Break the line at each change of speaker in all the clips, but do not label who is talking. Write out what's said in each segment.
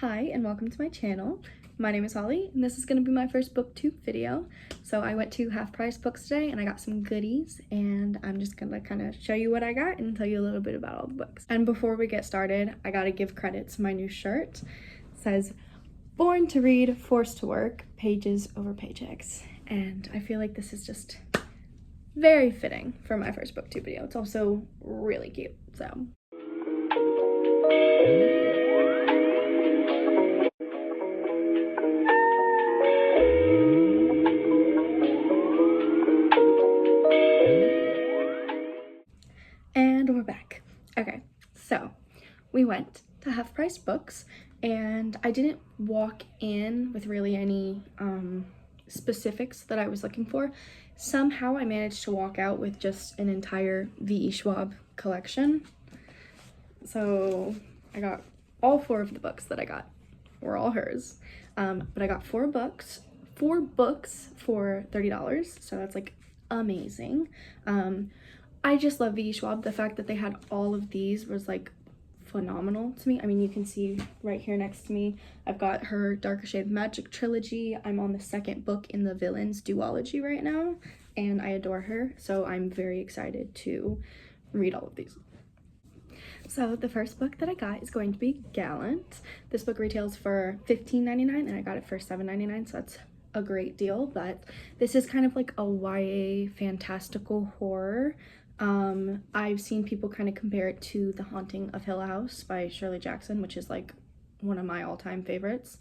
Hi and welcome to my channel. My name is Holly and this is going to be my first booktube video. So I went to Half Price Books today and I got some goodies and I'm just going to kind of show you what I got and tell you a little bit about all the books. And before we get started, I got to give credit to my new shirt. It says, "Born to read, forced to work, pages over paychecks." And I feel like this is just very fitting for my first booktube video. It's also really cute, so. And we're back. Okay, so we went to Half Price Books and I didn't walk in with really any specifics that I was looking for. Somehow I managed to walk out with just an entire V.E. Schwab collection. So I got all 4 of the books that I got were all hers. But I got 4 books for $30, so that's like amazing. I just love V.E. Schwab. The fact that they had all of these was like phenomenal to me. I mean, you can see right here next to me, I've got her Darker Shade of Magic trilogy. I'm on the 2nd book in the Villains duology right now, and I adore her, so I'm very excited to read all of these. So the first book that I got is going to be Gallant. This book retails for $15.99 and I got it for $7.99, so that's a great deal. But this is kind of like a YA fantastical horror. I've seen people kind of compare it to The Haunting of Hill House by Shirley Jackson, which is like one of my all-time favorites.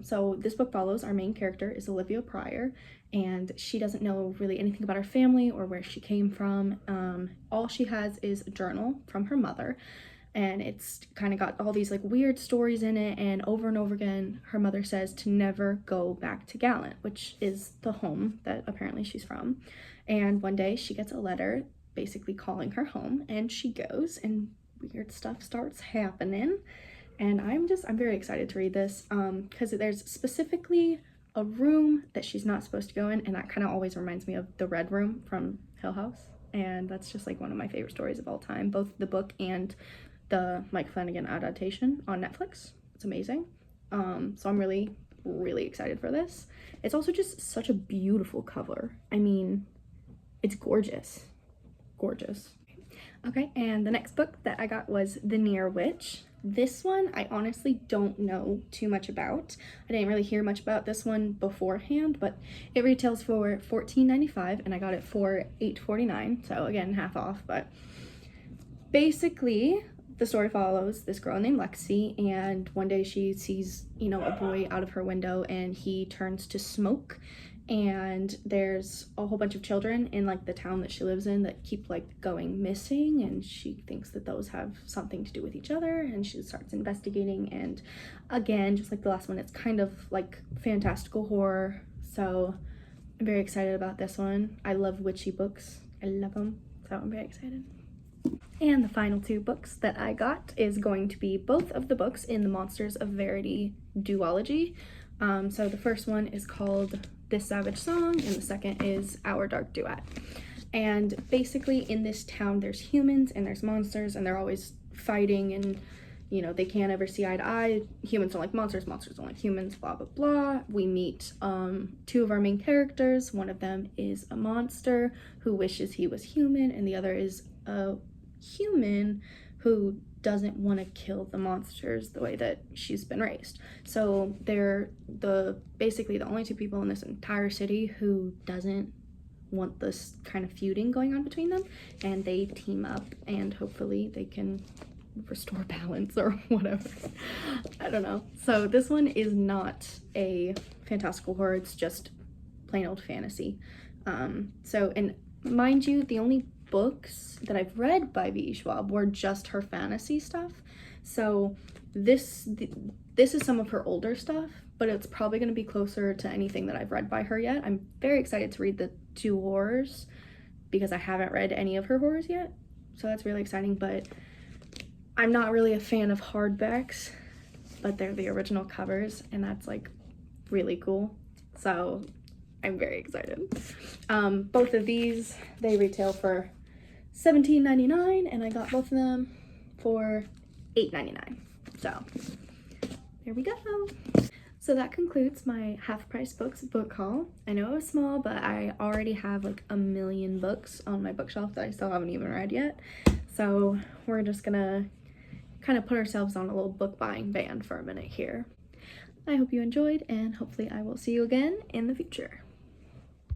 So this book follows our main character is Olivia Pryor, and she doesn't know really anything about her family or where she came from. All she has is a journal from her mother, and it's kind of got all these like weird stories in it, and over again her mother says to never go back to Gallant, which is the home that apparently she's from. And one day she gets a letter basically calling her home, and she goes and weird stuff starts happening. And I'm very excited to read this because there's specifically a room that she's not supposed to go in, and that kind of always reminds me of the Red Room from Hill House, and that's just like one of my favorite stories of all time, both the book and the Mike Flanagan adaptation on Netflix. It's amazing. So I'm really excited for this. It's also just such a beautiful cover. I mean, it's gorgeous. Okay, and the next book that I got was The Near Witch. This one I honestly don't know too much about. I didn't really hear much about this one beforehand, but it retails for $14.95 and I got it for $8.49, so again, half off. But basically the story follows this girl named Lexi, and one day she sees, a boy out of her window and he turns to smoke, and there's a whole bunch of children in like the town that she lives in that keep like going missing, and she thinks that those have something to do with each other, and she starts investigating. And again, just like the last one, it's kind of like fantastical horror, so I'm very excited about this one. I love witchy books. I love them, so I'm very excited. And the final 2 books that I got is going to be both of the books in the Monsters of Verity duology. So the first one is called This Savage Song, and the second is Our Dark Duet. And basically in this town there's humans and there's monsters, and they're always fighting, and they can't ever see eye to eye. Humans don't like monsters, monsters don't like humans, blah blah blah. We meet 2 of our main characters. One of them is a monster who wishes he was human, and the other is a human who doesn't want to kill the monsters the way that she's been raised. So they're basically the only 2 people in this entire city who doesn't want this kind of feuding going on between them, and they team up and hopefully they can restore balance or whatever. I don't know. So this one is not a fantastical horror, it's just plain old fantasy. And mind you, the only books that I've read by V.E. Schwab were just her fantasy stuff. So this is some of her older stuff, but it's probably going to be closer to anything that I've read by her yet. I'm very excited to read the 2 horrors because I haven't read any of her horrors yet, so that's really exciting. But I'm not really a fan of hardbacks, but they're the original covers, and that's like really cool, so I'm very excited. Both of these, they retail for $17.99 and I got both of them for $8.99. So there we go. So that concludes my Half Price Books book haul. I know it was small, but I already have like a million books on my bookshelf that I still haven't even read yet. So we're just gonna kind of put ourselves on a little book buying ban for a minute here. I hope you enjoyed, and hopefully I will see you again in the future.